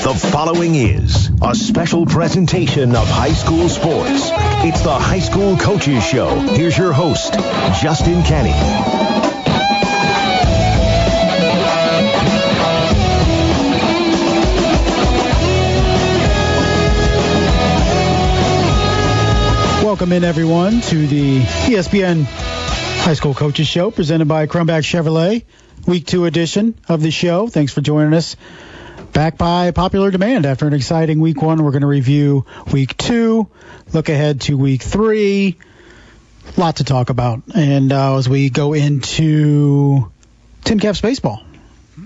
The following is a special presentation of high school sports. It's the High School Coaches Show. Here's your host, Justin Kenny. Welcome in, everyone, to the ESPN High School Coaches Show, presented by Crumbach Chevrolet, Week 2 edition of the show. Thanks for joining us. Back by popular demand after an exciting Week 1. We're going to review Week 2, look ahead to Week 3. A lot to talk about. And as we go into Tin Caps baseball.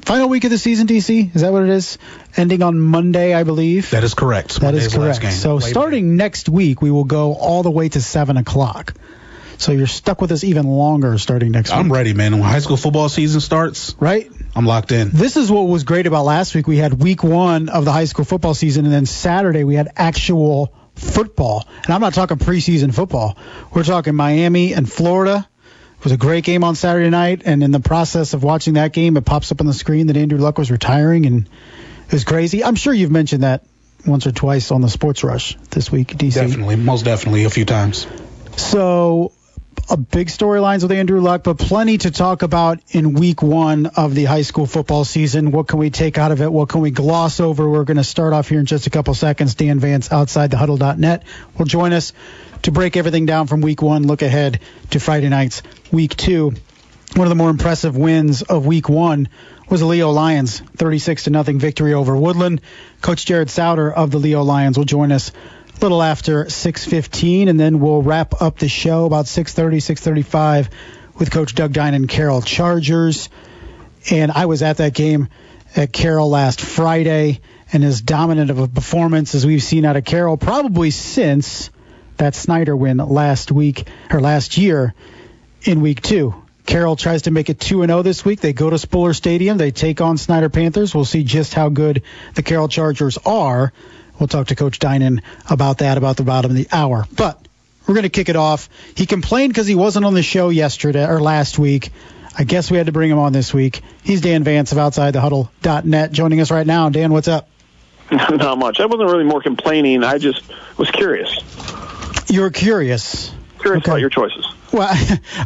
Final week of the season, DC. Is that what it is? Ending on Monday, I believe. That is correct. That is correct. So starting next week, we will go all the way to 7 o'clock. So you're stuck with us even longer starting next week. I'm ready, man. When high school football season starts, right? I'm locked in. This is what was great about last week. We had Week 1 of the high school football season, and then Saturday we had actual football. And I'm not talking preseason football. We're talking Miami and Florida. It was a great game on Saturday night, and in the process of watching that game, it pops up on the screen that Andrew Luck was retiring, and it was crazy. I'm sure you've mentioned that once or twice on the Sports Rush this week, DC. Definitely, most definitely, a few times. So, a big storylines with Andrew Luck, but plenty to talk about in Week 1 of the high school football season. What can we take out of it? What can we gloss over? We're going to start off here in just a couple seconds. Dan Vance, OutsideTheHuddle.net, will join us to break everything down from Week 1, look ahead to Friday night's Week 2. One of the more impressive wins of Week 1 was the Leo Lions, 36-0 victory over Woodland. Coach Jared Sauder of the Leo Lions will join us a little after 6:15, and then we'll wrap up the show about 6:30, 6:35 with Coach Doug Dinan, Carroll Chargers. And I was at that game at Carroll last Friday, and as dominant of a performance as we've seen out of Carroll probably since that Snyder win last year in Week 2. Carroll tries to make it 2-0 this week. They go to Spuller Stadium. They take on Snyder Panthers. We'll see just how good the Carroll Chargers are. We'll talk to Coach Dinan about that about the bottom of the hour. But we're going to kick it off. He complained because he wasn't on the show last week. I guess we had to bring him on this week. He's Dan Vance of OutsideTheHuddle.net joining us right now. Dan, what's up? Not much. I wasn't really more complaining. I just was curious. You're curious? Curious about your choices. Well,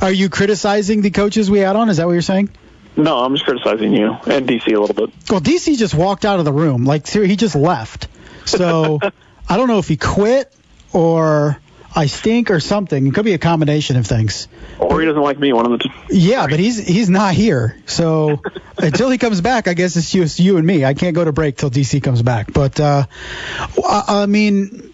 are you criticizing the coaches we had on? Is that what you're saying? No, I'm just criticizing you and DC a little bit. Well, DC just walked out of the room. Like, he just left. So I don't know if he quit or I stink or something. It could be a combination of things. Or he doesn't like me, one of the two. Yeah, but he's not here. So until he comes back, I guess it's just you and me. I can't go to break till DC comes back. But, I mean,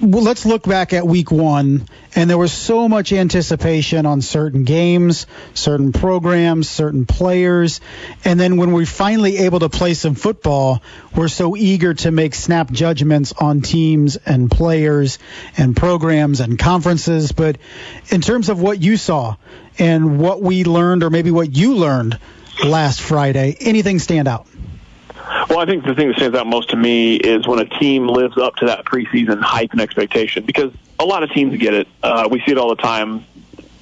let's look back at Week 1, and there was so much anticipation on certain games, certain programs, certain players, and then when we're finally able to play some football, we're so eager to make snap judgments on teams and players and programs and conferences. But in terms of what you saw and what we learned, or maybe what you learned last Friday, anything stand out? Well, I think the thing that stands out most to me is when a team lives up to that preseason hype and expectation, because a lot of teams get it. We see it all the time.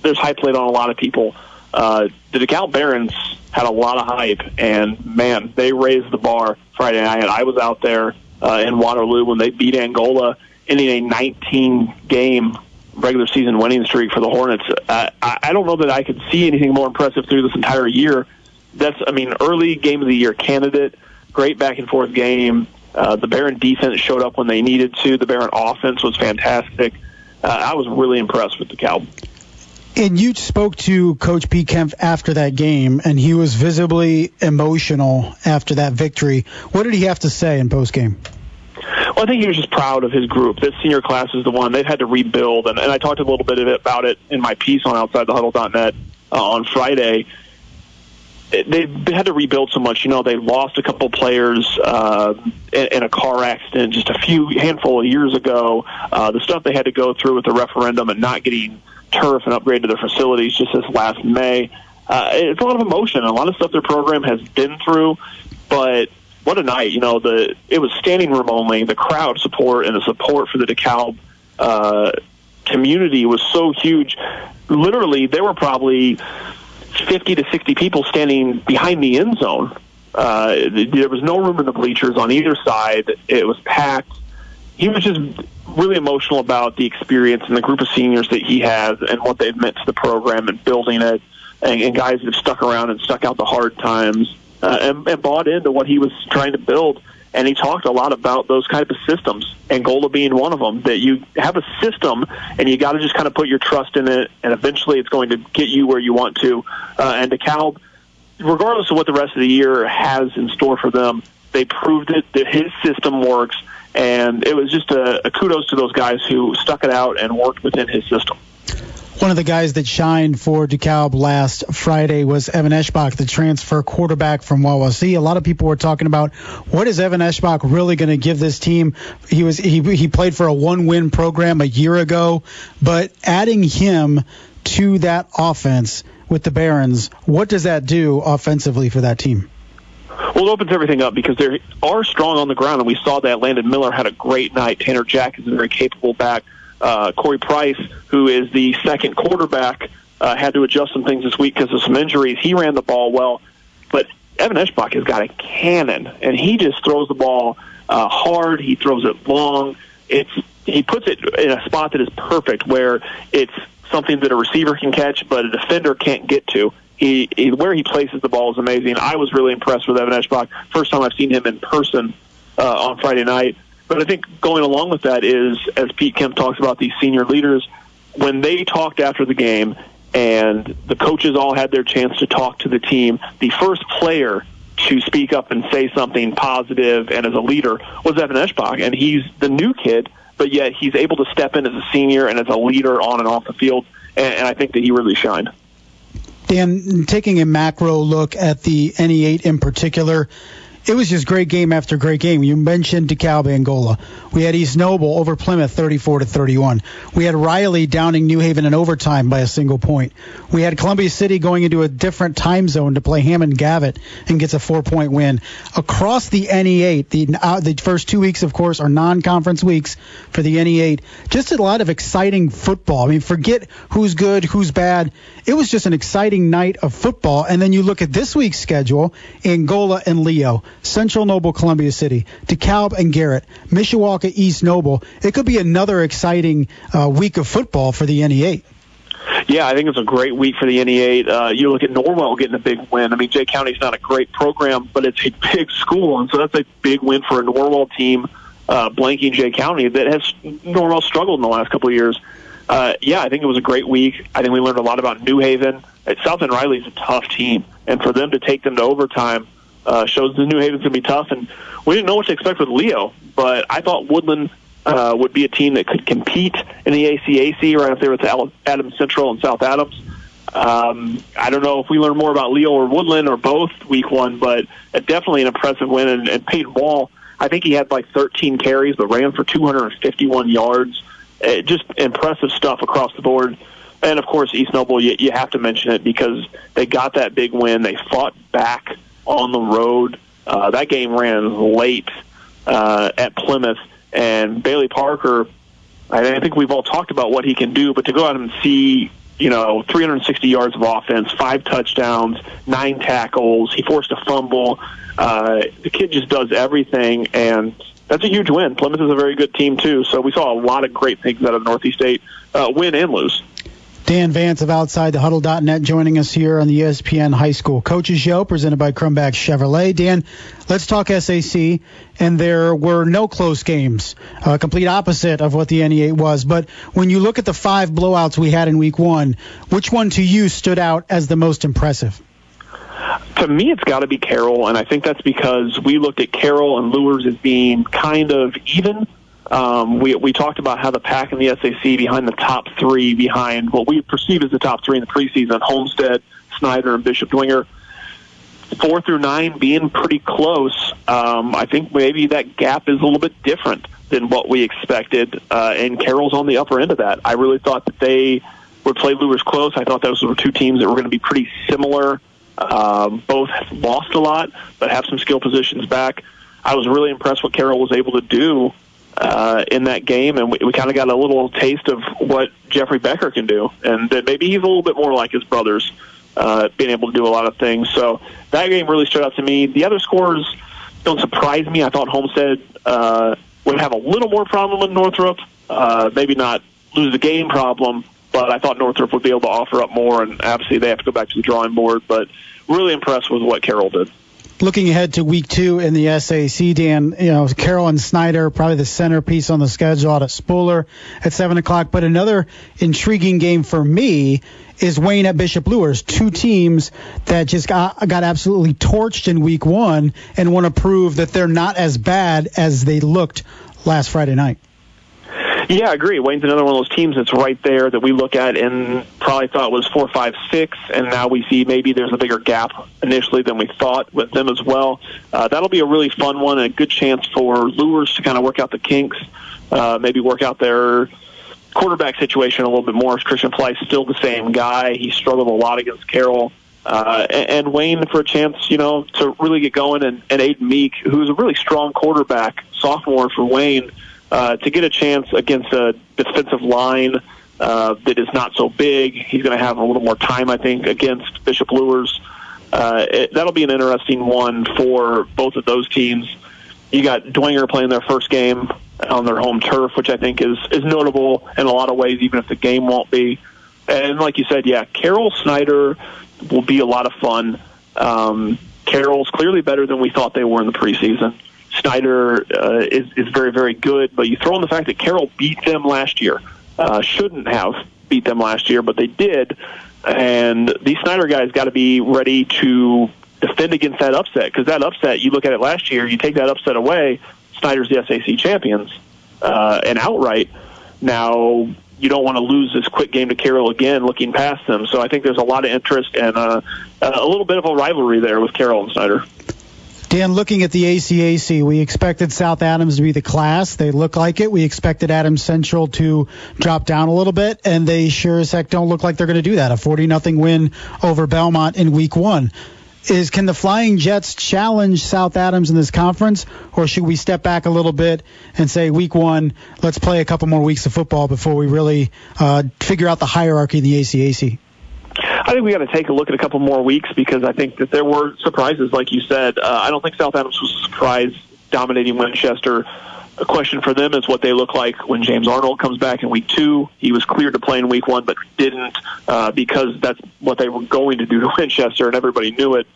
There's hype laid on a lot of people. The DeKalb Barons had a lot of hype, and, man, they raised the bar Friday night. I was out there in Waterloo when they beat Angola, ending a 19-game regular season winning streak for the Hornets. I don't know that I could see anything more impressive through this entire year. Early game of the year candidate. Great back-and-forth game. The Barron defense showed up when they needed to. The Barron offense was fantastic. I was really impressed with DeKalb. And you spoke to Coach Pete Kempf after that game, and he was visibly emotional after that victory. What did he have to say in postgame? Well, I think he was just proud of his group. This senior class is the one they've had to rebuild, and I talked a little bit about it in my piece on OutsideTheHuddle.net on Friday. They had to rebuild so much. They lost a couple players in a car accident just a handful of years ago. The stuff they had to go through with the referendum and not getting turf and upgrade to their facilities just this last May. It's a lot of emotion, a lot of stuff their program has been through. But what a night! It was standing room only. The crowd support and the support for the DeKalb community was so huge. Literally, there were probably 50 to 60 people standing behind the end zone There was no room in the bleachers on either side. It was packed. He was just really emotional about the experience and the group of seniors that he has and what they've meant to the program and building it, and guys that have stuck around and stuck out the hard times and bought into what he was trying to build. And he talked a lot about those kind of systems, Angola being one of them, that you have a system and you got to just kind of put your trust in it, and eventually it's going to get you where you want to. And DeKalb, regardless of what the rest of the year has in store for them, they proved it, that his system works, and it was just a kudos to those guys who stuck it out and worked within his system. One of the guys that shined for DeKalb last Friday was Evan Eschbach, the transfer quarterback from Wawasee. A lot of people were talking about, what is Evan Eschbach really going to give this team? He played for a one-win program a year ago, but adding him to that offense with the Barons, what does that do offensively for that team? Well, it opens everything up because they are strong on the ground, and we saw that. Landon Miller had a great night. Tanner Jack is a very capable back. Corey Price, who is the second quarterback, had to adjust some things this week because of some injuries. He ran the ball well, but Evan Eschbach has got a cannon, and he just throws the ball hard. He throws it long. He puts it in a spot that is perfect, where it's something that a receiver can catch, but a defender can't get to. Where he places the ball is amazing. I was really impressed with Evan Eschbach. First time I've seen him in person on Friday night. But I think going along with that is, as Pete Kemp talks about these senior leaders, when they talked after the game and the coaches all had their chance to talk to the team, the first player to speak up and say something positive and as a leader was Evan Eschbach. And he's the new kid, but yet he's able to step in as a senior and as a leader on and off the field, and I think that he really shined. Dan, taking a macro look at the NE8 in particular, it was just great game after great game. You mentioned DeKalb, Angola. We had East Noble over Plymouth 34-31. We had Riley downing New Haven in overtime by a single point. We had Columbia City going into a different time zone to play Hammond Gavitt and gets a 4-point win. Across the NE8, the first 2 weeks, of course, are non-conference weeks for the NE8. Just a lot of exciting football. I mean, forget who's good, who's bad. It was just an exciting night of football. And then you look at this week's schedule, Angola and Leo, Central Noble, Columbia City, DeKalb and Garrett, Mishawaka, East Noble. It could be another exciting week of football for the NE8. Yeah, I think it's a great week for the NE8. You look at Norwell getting a big win. I mean, Jay County's not a great program, but it's a big school, and so that's a big win for a Norwell team, blanking Jay County, that has Norwell struggled in the last couple of years. Yeah, I think it was a great week. I think we learned a lot about New Haven. South End Riley's a tough team, and for them to take them to overtime shows the New Haven's going to be tough. And we didn't know what to expect with Leo, but I thought Woodland would be a team that could compete in the ACAC right up there with Adams Central and South Adams. I don't know if we learn more about Leo or Woodland or both week one, but definitely an impressive win. And Peyton Wall, I think he had like 13 carries, but ran for 251 yards. Just impressive stuff across the board. And, of course, East Noble, you have to mention it because they got that big win. They fought back on the road. That game ran late at Plymouth. And Bailey Parker, I think we've all talked about what he can do, but to go out and see, 360 yards of offense, 5 touchdowns, 9 tackles, he forced a fumble. The kid just does everything, and that's a huge win. Plymouth is a very good team, too, so we saw a lot of great things out of Northeast State, win and lose. Dan Vance of OutsideTheHuddle.net joining us here on the ESPN High School Coaches Show, presented by Crumbach Chevrolet. Dan, let's talk SAC, and there were no close games, complete opposite of what the NE8 was. But when you look at the 5 blowouts we had in week one, which one to you stood out as the most impressive? To me, it's got to be Carroll, and I think that's because we looked at Carroll and Lures as being kind of even. We talked about how the pack in the SAC behind the top 3, behind what we perceive as the top 3 in the preseason, Homestead, Snyder, and Bishop Dwenger, 4 through 9 being pretty close. I think maybe that gap is a little bit different than what we expected, and Carroll's on the upper end of that. I really thought that they would play Lures close. I thought those were 2 teams that were going to be pretty similar. Both lost a lot, but have some skill positions back. I was really impressed what Carroll was able to do in that game, and we kind of got a little taste of what Jeffrey Becker can do, and that maybe he's a little bit more like his brothers being able to do a lot of things. So that game really stood out to me. The other scores don't surprise me. I thought Homestead would have a little more problem with Northrop, maybe not lose the game problem, but I thought Northrop would be able to offer up more, and obviously they have to go back to the drawing board, but really impressed with what Carroll did. Looking ahead to week 2 in the SAC, Dan, Carroll and Snyder, probably the centerpiece on the schedule out at Spuller at 7 o'clock. But another intriguing game for me is Wayne at Bishop Luers, 2 teams that just got absolutely torched in week 1 and want to prove that they're not as bad as they looked last Friday night. Yeah, I agree. Wayne's another one of those teams that's right there that we look at and probably thought was 4, 5, 6, and now we see maybe there's a bigger gap initially than we thought with them as well. That'll be a really fun one and a good chance for Luers to kind of work out the kinks, maybe work out their quarterback situation a little bit more. Christian Fleiss still the same guy. He struggled a lot against Carroll. And Wayne for a chance, to really get going, and Aiden Meek, who's a really strong quarterback, sophomore for Wayne, to get a chance against a defensive line that is not so big. He's going to have a little more time, I think, against Bishop Luers. That'll be an interesting one for both of those teams. You got Dwenger playing their first game on their home turf, which I think is notable in a lot of ways, even if the game won't be. And like you said, yeah, Carroll Snyder will be a lot of fun. Carroll's clearly better than we thought they were in the preseason. Snyder is very, very good, but you throw in the fact that Carroll beat them last year. Shouldn't have beat them last year, but they did. And these Snyder guys got to be ready to defend against that upset, because that upset, you look at it last year, you take that upset away, Snyder's the SAC champions, and outright. Now, you don't want to lose this quick game to Carroll again looking past them. So I think there's a lot of interest and a little bit of a rivalry there with Carroll and Snyder. Dan, looking at the ACAC, we expected South Adams to be the class. They look like it. We expected Adams Central to drop down a little bit, and they sure as heck don't look like they're going to do that. A 40-0 win over Belmont in week 1. Can the Flying Jets challenge South Adams in this conference, or should we step back a little bit and say week 1, let's play a couple more weeks of football before we really figure out the hierarchy in the ACAC? I think we got to take a look at a couple more weeks, because I think that there were surprises, like you said. I don't think South Adams was a surprise dominating Winchester. A question for them is what they look like when James Arnold comes back in week 2. He was cleared to play in week 1, but didn't because that's what they were going to do to Winchester, and everybody knew it.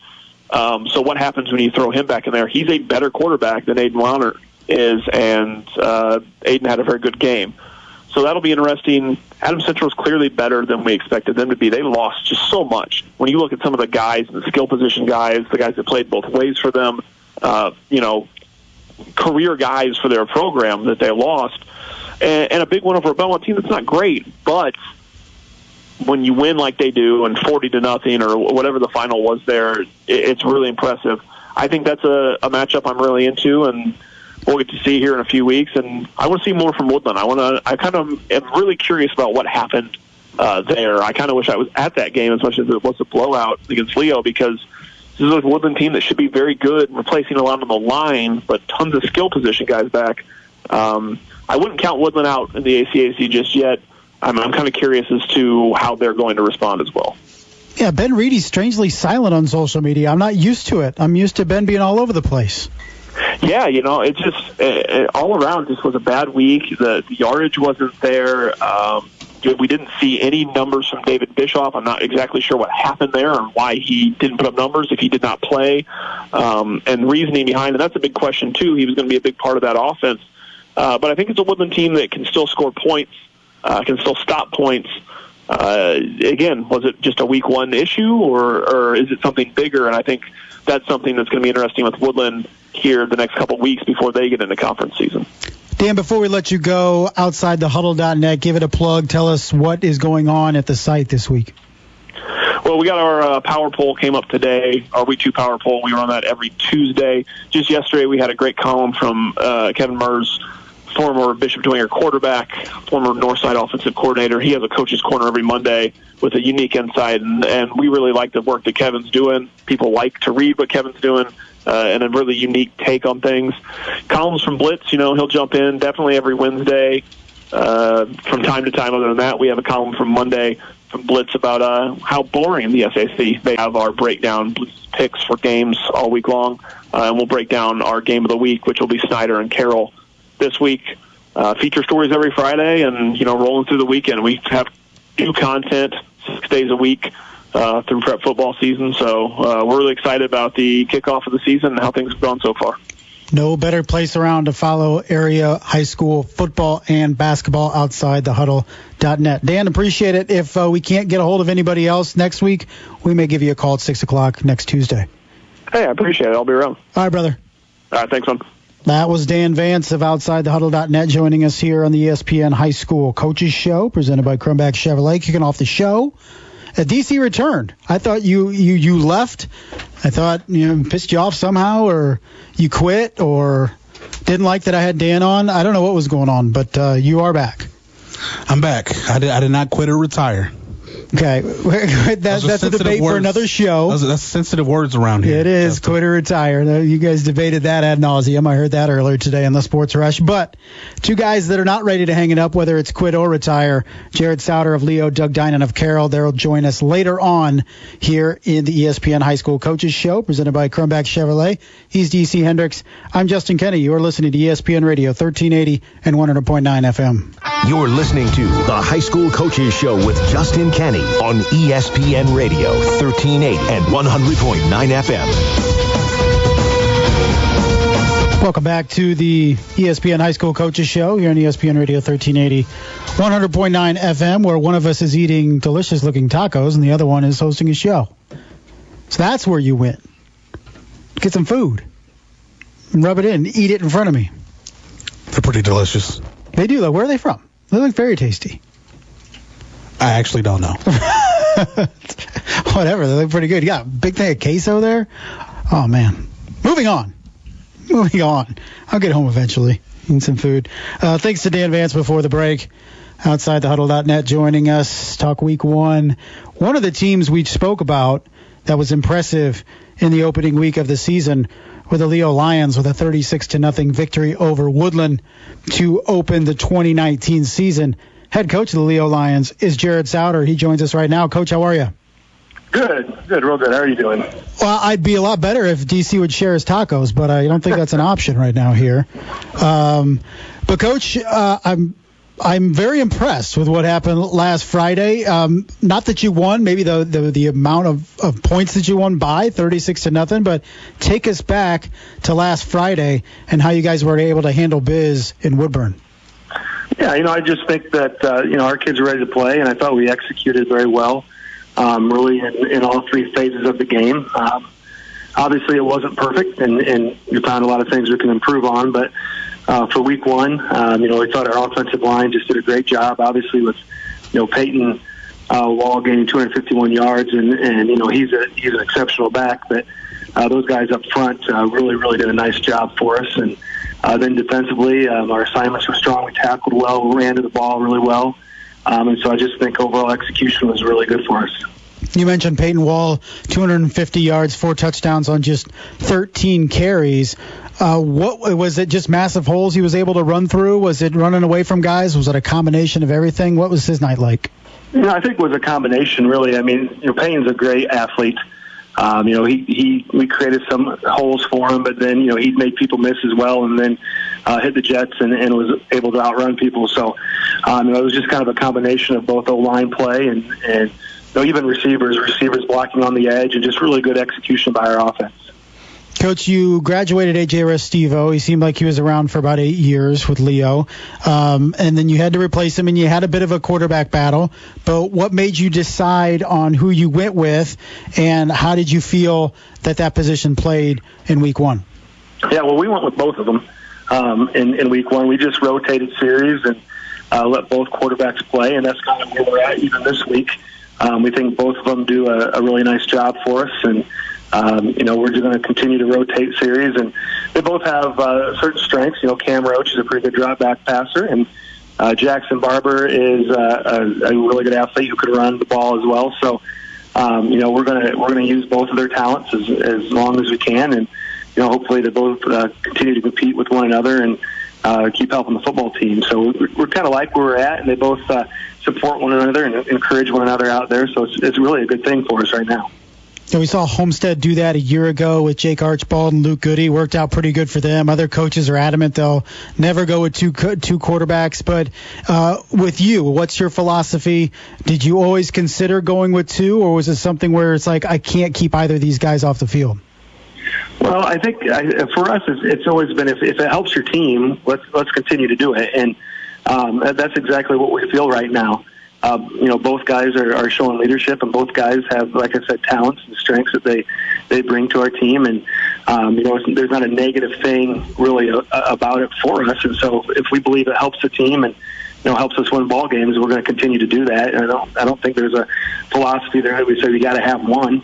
So what happens when you throw him back in there? He's a better quarterback than Aiden Launer is, and Aiden had a very good game. So that'll be interesting. Adams Central is clearly better than we expected them to be. They lost just so much. When you look at some of the guys, the skill position guys, the guys that played both ways for them, career guys for their program that they lost, and a big one over a Belmont team that's not great, but when you win like they do and 40-0 or whatever the final was there, it's really impressive. I think that's a matchup I'm really into, and we'll get to see here in a few weeks. And I want to see more from Woodland. I kind of am really curious about what happened there. I kind of wish I was at that game as much as it was a blowout against Leo, because this is a Woodland team that should be very good, replacing a lot on the line, but tons of skill position guys back. I wouldn't count Woodland out in the ACAC just yet. I'm kind of curious as to how they're going to respond as well. Yeah, Ben Reedy's strangely silent on social media. I'm not used to it. I'm used to Ben being all over the place. Yeah, it just all around just was a bad week. The yardage wasn't there. We didn't see any numbers from David Bischoff. I'm not exactly sure what happened there or why he didn't put up numbers if he did not play. And reasoning behind it, that's a big question, too. He was going to be a big part of that offense. But I think it's a Woodland team that can still score points, can still stop points. Again, was it just a week 1 issue, or is it something bigger? And I think that's something that's going to be interesting with Woodland here the next couple of weeks before they get into conference season. Dan, before we let you go, outside the huddle.net, give it a plug. Tell us what is going on at the site this week. Well, we got our power poll came up today, our Week 2 power poll. We run that every Tuesday. Just yesterday, we had a great column from Kevin Murs, former Bishop Dwenger quarterback, former Northside offensive coordinator. He has a coach's corner every Monday with a unique insight, and we really like the work that Kevin's doing. People like to read what Kevin's doing, and a really unique take on things. Columns from Blitz, he'll jump in definitely every Wednesday. From time to time, other than that, we have a column from Monday blitz about how boring the SAC. They have our breakdown picks for games all week long, and we'll break down our game of the week, which will be Snyder and Carroll this week. Feature stories every Friday, and rolling through the weekend. We have new content 6 days a week through prep football season. So we're really excited about the kickoff of the season and how things have gone so far. No better place around to follow area high school football and basketball outside the huddle.net. Dan, appreciate it. If we can't get a hold of anybody else next week, we may give you a call at 6 o'clock next Tuesday. Hey, I appreciate it. I'll be around. All right, brother. All right, thanks, man. That was Dan Vance of OutsideTheHuddle.net joining us here on the ESPN High School Coaches Show, presented by Cronbach Chevrolet. Kicking off the show, DC returned. I thought you left. I thought pissed you off somehow, or you quit, or didn't like that I had Dan on. I don't know what was going on, but you are back. I'm back. I did not quit or retire. Okay, that's a debate for another show. That's sensitive words around here. It is, quit or retire. You guys debated that ad nauseum. I heard that earlier today in the Sports Rush. But two guys that are not ready to hang it up, whether it's quit or retire, Jared Sauder of Leo, Doug Dinan of Carroll. They'll join us later on here in the ESPN High School Coaches Show, presented by Cronbach Chevrolet. He's DC Hendricks. I'm Justin Kenny. You are listening to ESPN Radio 1380 and 100.9 FM. You're listening to the High School Coaches Show with Justin Kenny on ESPN Radio 1380 and 100.9 FM. Welcome back to the ESPN High School Coaches Show here on ESPN Radio 1380, 100.9 FM, where one of us is eating delicious-looking tacos and the other one is hosting a show. So that's where you went. Get some food and rub it in. Eat it in front of me. They're pretty delicious. They do. Where are they from? They look very tasty. I actually don't know. Whatever. They look pretty good. You got a big thing of queso there? Oh, man. Moving on. I'll get home eventually. Eat some food. Thanks to Dan Vance before the break. OutsideTheHuddle.net joining us. Talk week one. One of the teams we spoke about that was impressive in the opening week of the season were the Leo Lions with a 36-0 victory over Woodland to open the 2019 season. Head coach of the Leo Lions is Jared Sauder. He joins us right now. Coach, how are you? Good, real good. How are you doing? Well, I'd be a lot better if DC would share his tacos, but I don't think that's an option right now here. But Coach, I'm very impressed with what happened last Friday. Not that you won, maybe the amount of points that you won by, 36-0, but take us back to last Friday and how you guys were able to handle biz in Woodburn. Yeah, I just think that, our kids are ready to play, and I thought we executed very well, really in all three phases of the game. Obviously, it wasn't perfect, and we found a lot of things we can improve on, but for week one, we thought our offensive line just did a great job, obviously, with, Peyton Wall gaining 251 yards, and he's an exceptional back, but those guys up front really did a nice job for us, and then defensively, our assignments were strong. We tackled well. We ran to the ball really well. And so I just think overall execution was really good for us. You mentioned Peyton Wall, 250 yards, 4 touchdowns on just 13 carries. What was it? Just massive holes he was able to run through? Was it running away from guys? Was it a combination of everything? What was his night like? I think it was a combination, really. I mean, Peyton's a great athlete. We created some holes for him, but then, he'd make people miss as well, and then hit the jets and was able to outrun people. So, it was just kind of a combination of both O-line play and even receivers blocking on the edge, and just really good execution by our offense. Coach, you graduated A.J. Restivo. He seemed like he was around for about 8 years with Leo. And then you had to replace him, and you had a bit of a quarterback battle. But what made you decide on who you went with, and how did you feel that position played in week one? Yeah, well, we went with both of them in week one. We just rotated series and let both quarterbacks play, and that's kind of where we're at even this week. We think both of them do a really nice job for us, and we're just going to continue to rotate series, and they both have certain strengths. Cam Roach is a pretty good drop back passer, and Jackson Barber is a really good athlete who could run the ball as well. So, we're going to use both of their talents as long as we can, and hopefully they both continue to compete with one another and keep helping the football team. So we're kind of like where we're at, and they both support one another and encourage one another out there. So it's really a good thing for us right now. Yeah, we saw Homestead do that a year ago with Jake Archibald and Luke Goody. Worked out pretty good for them. Other coaches are adamant they'll never go with two quarterbacks. But with you, what's your philosophy? Did you always consider going with two, or was it something where it's like, I can't keep either of these guys off the field? Well, I think for us, it's always been, if it helps your team, let's continue to do it. And that's exactly what we feel right now. Both guys are showing leadership, and both guys have, like I said, talents and strengths that they bring to our team. And, there's not a negative thing really about it for us. And so if we believe it helps the team and, helps us win ball games, we're going to continue to do that. And I don't think there's a philosophy there that we say we got to have one.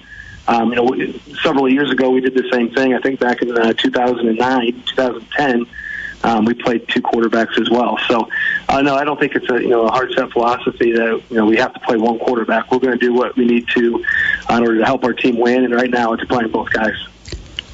Several years ago, we did the same thing. I think back in 2009, 2010, we played two quarterbacks as well. So, no, I don't think it's a hard set philosophy that we have to play one quarterback. We're going to do what we need to in order to help our team win. And right now, it's playing both guys.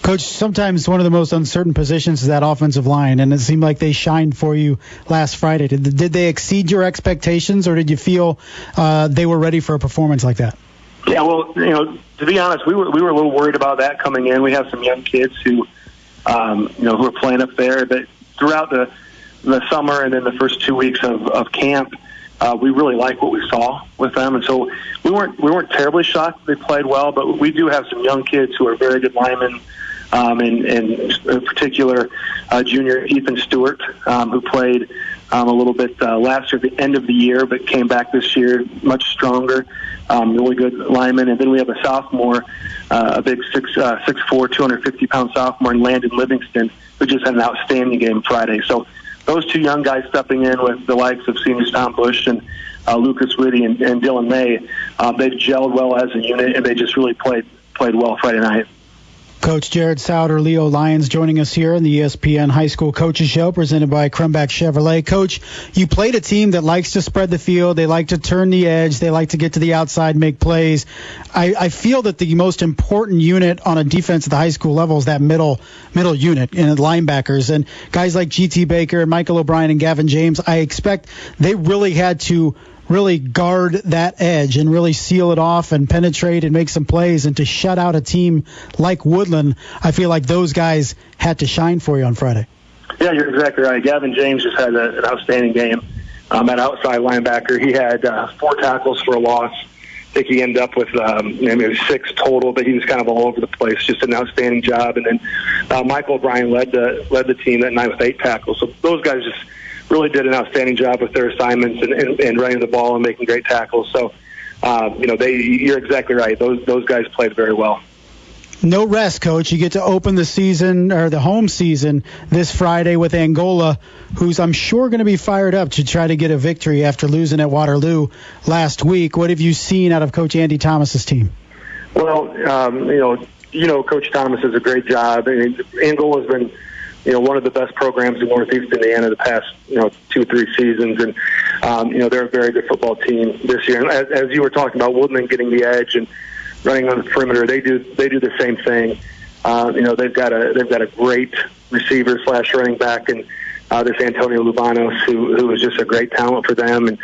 Coach, sometimes one of the most uncertain positions is that offensive line, and it seemed like they shined for you last Friday. Did they exceed your expectations, or did you feel they were ready for a performance like that? Yeah, well, to be honest, we were a little worried about that coming in. We have some young kids who are playing up there. But throughout the summer and then the first 2 weeks of camp, we really like what we saw with them, and so we weren't terribly shocked they played well. But we do have some young kids who are very good linemen, and in particular, junior Ethan Stewart, who played a little bit last year at the end of the year, but came back this year much stronger. Really good lineman. And then we have a sophomore, a big 6'4", 250-pound sophomore, in Landon Livingston, who just had an outstanding game Friday. So those two young guys stepping in with the likes of seniors Tom Bush and Lucas Whitty and Dylan May, they've gelled well as a unit, and they just really played well Friday night. Coach Jared Sauder, Leo Lyons, joining us here in the ESPN High School Coaches Show, presented by Krumback Chevrolet. Coach, you played a team that likes to spread the field. They like to turn the edge. They like to get to the outside, make plays. I feel that the most important unit on a defense at the high school level is that middle unit and linebackers. And guys like G.T. Baker, Michael O'Brien, and Gavin James, I expect they really had to really guard that edge and really seal it off and penetrate and make some plays. And to shut out a team like Woodland, I feel like those guys had to shine for you on Friday. Yeah, you're exactly right. Gavin James just had an outstanding game at outside linebacker. He had 4 tackles for a loss. I think he ended up with maybe 6 total, but he was kind of all over the place. Just an outstanding job. And then Michael O'Brien led the team that night with 8 tackles. So those guys just really did an outstanding job with their assignments and running the ball and making great tackles. So, you're exactly right. Those guys played very well. No rest, Coach. You get to open the season, or the home season, this Friday with Angola, who's I'm sure going to be fired up to try to get a victory after losing at Waterloo last week. What have you seen out of Coach Andy Thomas's team? Well, Coach Thomas does a great job. I mean, Angola's been one of the best programs in Northeast Indiana the past, 2-3 seasons. And, they're a very good football team this year. And as you were talking about Woodland getting the edge and running on the perimeter, they do the same thing. They've got a great receiver / running back, and this Antonio Lubanos, who is just a great talent for them. And,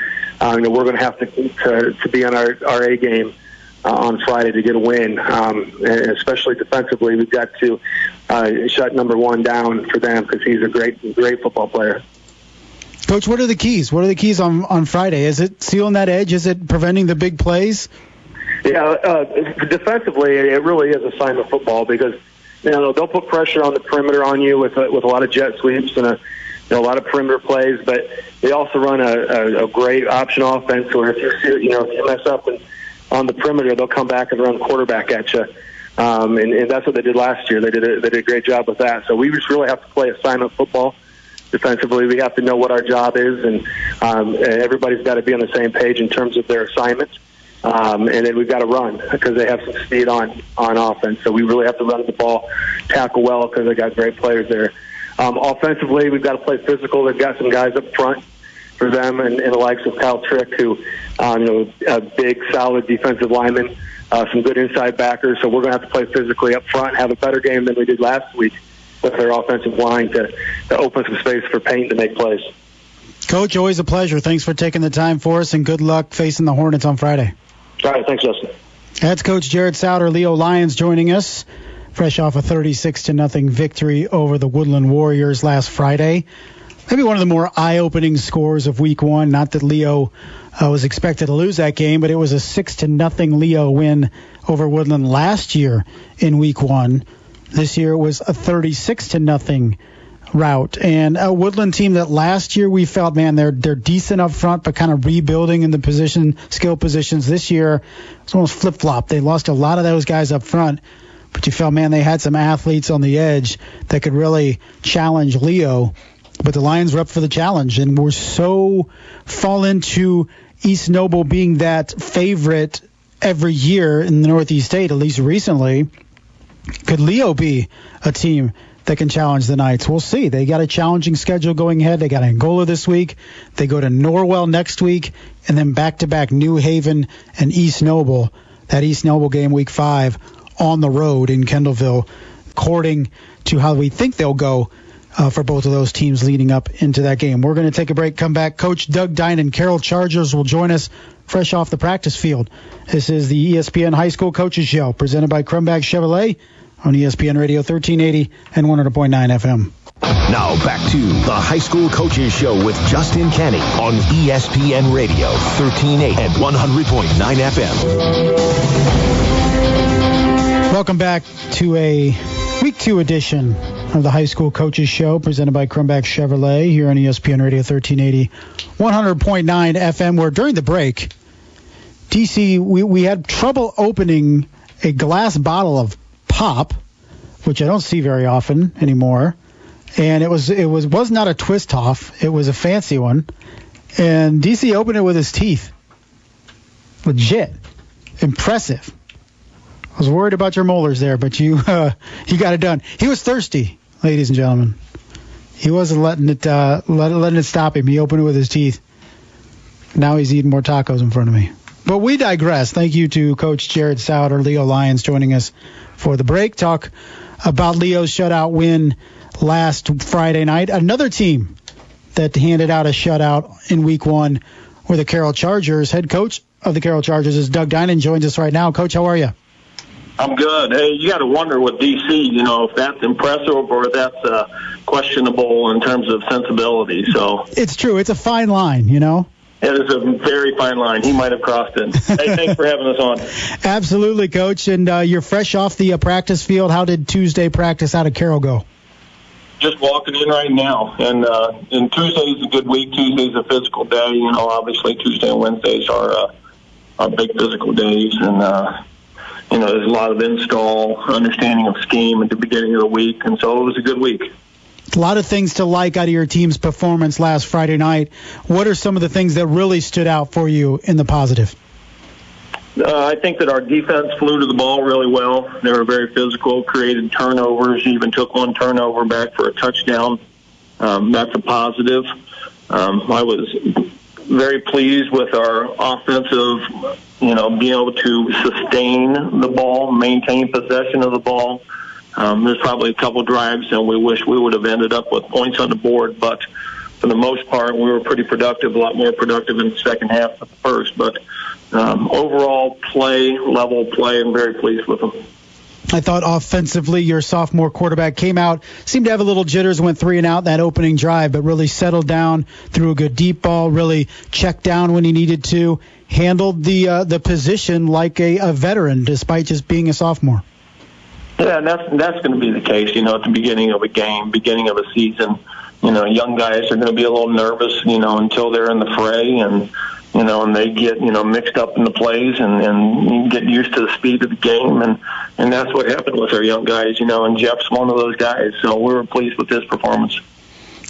we're going to have to be on our A game on Friday to get a win, and especially defensively. We've got to shut number 1 down for them, because he's a great football player. Coach, what are the keys? What are the keys on Friday? Is it sealing that edge? Is it preventing the big plays? Yeah, defensively, it really is assignment football, because they'll put pressure on the perimeter on you with a lot of jet sweeps and a lot of perimeter plays, but they also run a great option offense where if you mess up on the perimeter, they'll come back and run quarterback at you. And that's what they did last year. They did a great job with that. So we just really have to play assignment football defensively. We have to know what our job is, and everybody's got to be on the same page in terms of their assignments. And then we've got to run, because they have some speed on offense. So we really have to run the ball, tackle well, because they got great players there. Offensively, we've got to play physical. They've got some guys up front for them, and the likes of Kyle Trick, who, a big, solid defensive lineman, some good inside backers. So we're going to have to play physically up front, have a better game than we did last week. with their offensive line to open some space for Payne to make plays. Coach, always a pleasure. Thanks for taking the time for us, and good luck facing the Hornets on Friday. All right, thanks, Justin. That's Coach Jared Sauder. Leo Lions joining us, fresh off a 36-0 victory over the Woodland Warriors last Friday. Maybe one of the more eye-opening scores of Week 1. Not that Leo was expected to lose that game, but it was a 6-0 Leo win over Woodland last year in Week 1. This year it was a 36-0 route. And a Woodland team that last year we felt, man, they're decent up front, but kind of rebuilding in the skill positions. This year it's almost flip-flop. They lost a lot of those guys up front, but you felt, man, they had some athletes on the edge that could really challenge Leo. But the Lions were up for the challenge, and we're so fall into East Noble being that favorite every year in the Northeast State, at least recently. Could Leo be a team that can challenge the Knights? We'll see. They got a challenging schedule going ahead. They got Angola this week. They go to Norwell next week, and then back-to-back New Haven and East Noble. That East Noble game, Week 5, on the road in Kendallville, according to how we think they'll go for both of those teams leading up into that game. We're going to take a break, come back. Coach Doug Dinan, Carroll Chargers, will join us fresh off the practice field. This is the ESPN High School Coaches Show, presented by Crumbag Chevrolet on ESPN Radio 1380 and 100.9 FM. Now back to the High School Coaches Show with Justin Kenny on ESPN Radio 1380 and 100.9 FM. Welcome back to a Week 2 edition of the High School Coaches Show, presented by Crumbag Chevrolet here on ESPN Radio 1380, 100.9 FM, where during the break, DC, we had trouble opening a glass bottle of pop, which I don't see very often anymore. And it was not a twist off, it was a fancy one. And DC opened it with his teeth. Legit. Impressive. I was worried about your molars there, but you got it done. He was thirsty, ladies and gentlemen. He wasn't letting it stop him. He opened it with his teeth. Now he's eating more tacos in front of me. But we digress. Thank you to Coach Jared Sauder, Leo Lions, joining us for the break. Talk about Leo's shutout win last Friday night. Another team that handed out a shutout in Week 1 were the Carroll Chargers. Head coach of the Carroll Chargers is Doug Dinan, joins us right now. Coach, how are you? I'm good. Hey, you got to wonder with DC, if that's impressive or if that's questionable in terms of sensibility. So it's true. It's a fine line, It is a very fine line. He might have crossed it. Hey, thanks for having us on. Absolutely, Coach. And you're fresh off the practice field. How did Tuesday practice out of Carroll go? Just walking in right now. And Tuesday's a good week. Tuesday's a physical day. Obviously Tuesday and Wednesdays are big physical days. And, there's a lot of install, understanding of scheme at the beginning of the week. And so it was a good week. A lot of things to like out of your team's performance last Friday night. What are some of the things that really stood out for you in the positive? I think that our defense flew to the ball really well. They were very physical, created turnovers, even took one turnover back for a touchdown. That's a positive. I was very pleased with our offensive, being able to sustain the ball, maintain possession of the ball. There's probably a couple drives and we wish we would have ended up with points on the board, but for the most part, we were pretty productive, a lot more productive in the second half than the first. But overall level play, I'm very pleased with them. I thought offensively your sophomore quarterback came out, seemed to have a little jitters, went 3 and out that opening drive, but really settled down, threw a good deep ball, really checked down when he needed to, handled the position like a veteran despite just being a sophomore. Yeah, and that's going to be the case, at the beginning of a game, beginning of a season. Young guys are going to be a little nervous, until they're in the fray and they get, mixed up in the plays and get used to the speed of the game. And that's what happened with our young guys, and Jeff's one of those guys. So we were pleased with his performance.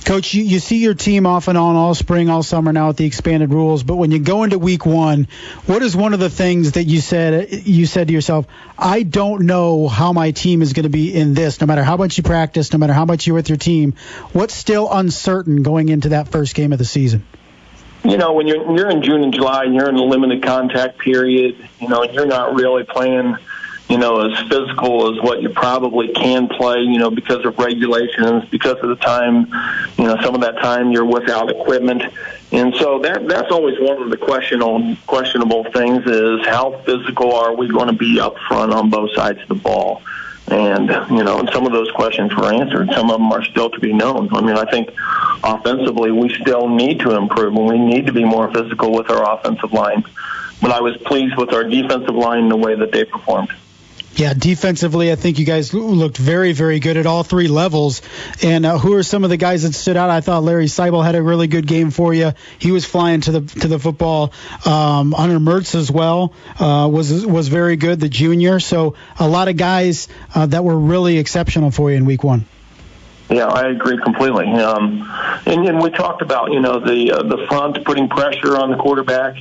Coach, you see your team off and on all spring, all summer now with the expanded rules, but when you go into Week 1, what is one of the things that you said to yourself, I don't know how my team is going to be in this, no matter how much you practice, no matter how much you're with your team, what's still uncertain going into that first game of the season? When you're in June and July and you're in a limited contact period, and you're not really playing, as physical as what you probably can play, because of regulations, because of the time, some of that time you're without equipment. And so that's always one of the questionable things is how physical are we going to be up front on both sides of the ball? And, and some of those questions were answered. Some of them are still to be known. I mean, I think offensively we still need to improve, and we need to be more physical with our offensive line. But I was pleased with our defensive line and the way that they performed. Yeah, defensively, I think you guys looked very, very good at all three levels. And who are some of the guys that stood out? I thought Larry Seibel had a really good game for you. He was flying to the football. Hunter Mertz as well was very good, the junior. So a lot of guys that were really exceptional for you in week one. Yeah, I agree completely. And we talked about the front putting pressure on the quarterback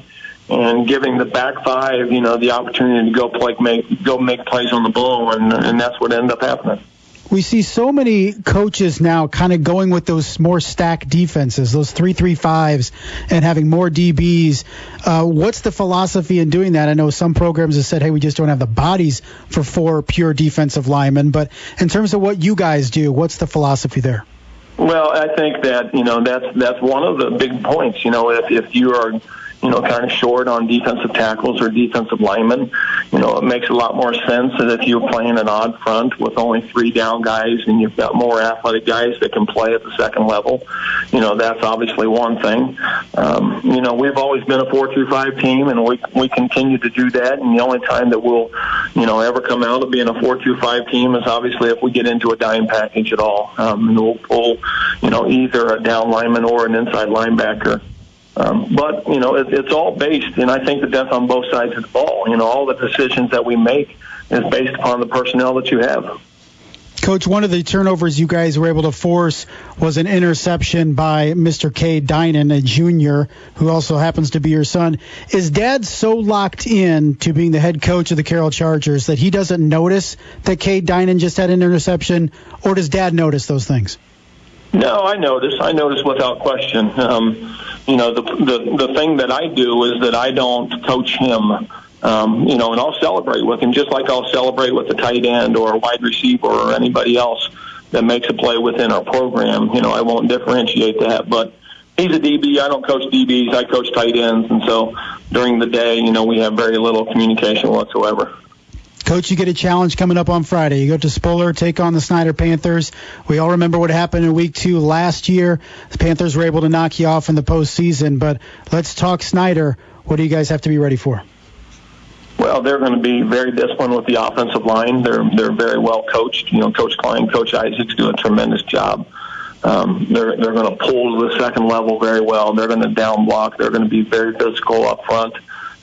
and giving the back five, the opportunity to go make plays on the ball, and that's what ended up happening. We see so many coaches now kind of going with those more stacked defenses, those 3-3-5s, and having more DBs. What's the philosophy in doing that? I know some programs have said, hey, we just don't have the bodies for 4 pure defensive linemen. But in terms of what you guys do, what's the philosophy there? Well, I think that, that's one of the big points. If you are kind of short on defensive tackles or defensive linemen, it makes a lot more sense that if you're playing an odd front with only 3 down guys and you've got more athletic guys that can play at the second level, that's obviously one thing. We've always been a 4-2-5 team, and we continue to do that. And the only time that we'll, ever come out of being a 4-2-5 team is obviously if we get into a dime package at all. And we'll pull, either a down lineman or an inside linebacker. But it's all based, and I think that's on both sides of the ball. All the decisions that we make is based upon the personnel that you have. Coach, one of the turnovers you guys were able to force was an interception by Mr. K. Dinan, a junior, who also happens to be your son. Is Dad so locked in to being the head coach of the Carroll Chargers that he doesn't notice that K. Dinan just had an interception, or does Dad notice those things? No, I notice without question. The thing that I do is that I don't coach him, and I'll celebrate with him just like I'll celebrate with a tight end or a wide receiver or anybody else that makes a play within our program. I won't differentiate that, but he's a DB. I don't coach DBs. I coach tight ends, and so during the day, we have very little communication whatsoever. Coach, you get a challenge coming up on Friday. You go to Spuller, take on the Snyder Panthers. We all remember what happened in Week 2 last year. The Panthers were able to knock you off in the postseason, but let's talk Snyder. What do you guys have to be ready for? Well, they're going to be very disciplined with the offensive line. They're very well coached. Coach Klein, Coach Isaacs do a tremendous job. They're going to pull to the second level very well. They're going to down block. They're going to be very physical up front.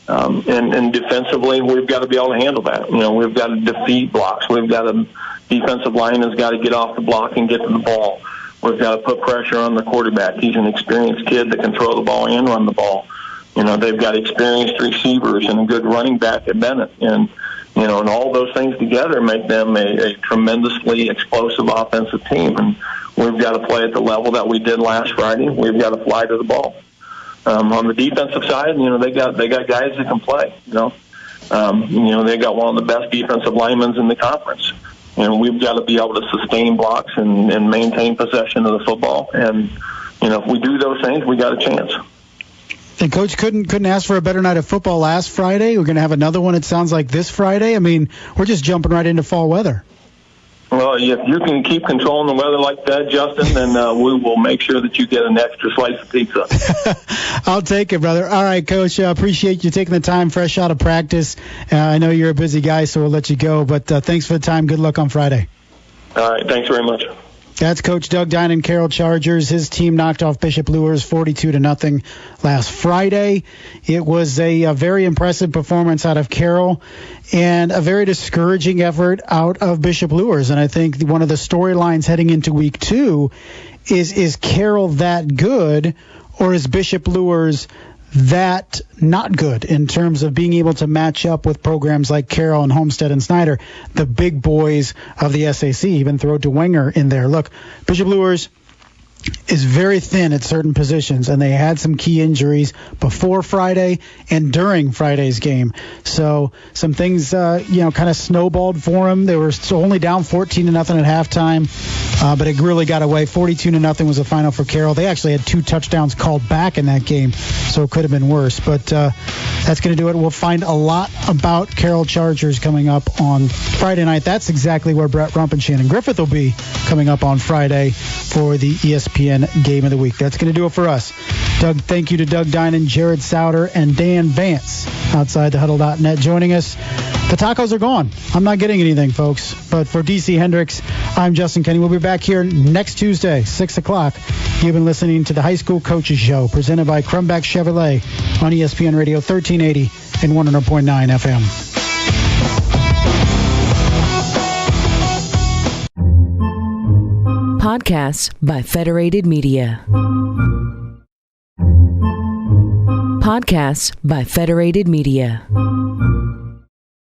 And defensively, we've got to be able to handle that. We've got to defeat blocks. Defensive line has got to get off the block and get to the ball. We've got to put pressure on the quarterback. He's an experienced kid that can throw the ball and run the ball. They've got experienced receivers and a good running back at Bennett. And all those things together make them a tremendously explosive offensive team. And we've got to play at the level that we did last Friday. We've got to fly to the ball. On the defensive side, they got guys that can play. They got one of the best defensive linemen in the conference, and we've got to be able to sustain blocks and maintain possession of the football. And if we do those things, we got a chance. And Coach couldn't ask for a better night of football last Friday. We're going to have another one. It sounds like this Friday. I mean, we're just jumping right into fall weather. Well, if you can keep controlling the weather like that, Justin, then we will make sure that you get an extra slice of pizza. I'll take it, brother. All right, Coach, appreciate you taking the time fresh out of practice. I know you're a busy guy, so we'll let you go. But thanks for the time. Good luck on Friday. All right, thanks very much. That's Coach Doug Dinan, Carroll Chargers. His team knocked off Bishop Luers 42-0 last Friday. It was a very impressive performance out of Carroll and a very discouraging effort out of Bishop Luers. And I think one of the storylines heading into Week 2 is Carroll that good, or is Bishop Luers that not good in terms of being able to match up with programs like Carroll and Homestead and Snyder, the big boys of the SAC. Even throw DeWinger in there. Look, Bishop Luers is very thin at certain positions, and they had some key injuries before Friday and during Friday's game. So some things, kind of snowballed for them. They were only down 14-0 at halftime, but it really got away. 42-0 was the final for Carroll. They actually had 2 touchdowns called back in that game, so it could have been worse. But that's going to do it. We'll find a lot about Carroll Chargers coming up on Friday night. That's exactly where Brett Rump and Shannon Griffith will be coming up on Friday for the ESPN Game of the Week. That's going to do it for us. Doug, thank you to Doug Dinan, Jared Sauder, and Dan Vance outside the huddle.net joining us. The tacos are gone. I'm not getting anything, folks. But for DC Hendricks, I'm Justin Kenny. We'll be back here next Tuesday, 6 o'clock. You've been listening to the High School Coaches Show, presented by Crumback Chevrolet on ESPN Radio 1380 and 100.9 FM. Podcasts by Federated Media. Podcasts by Federated Media.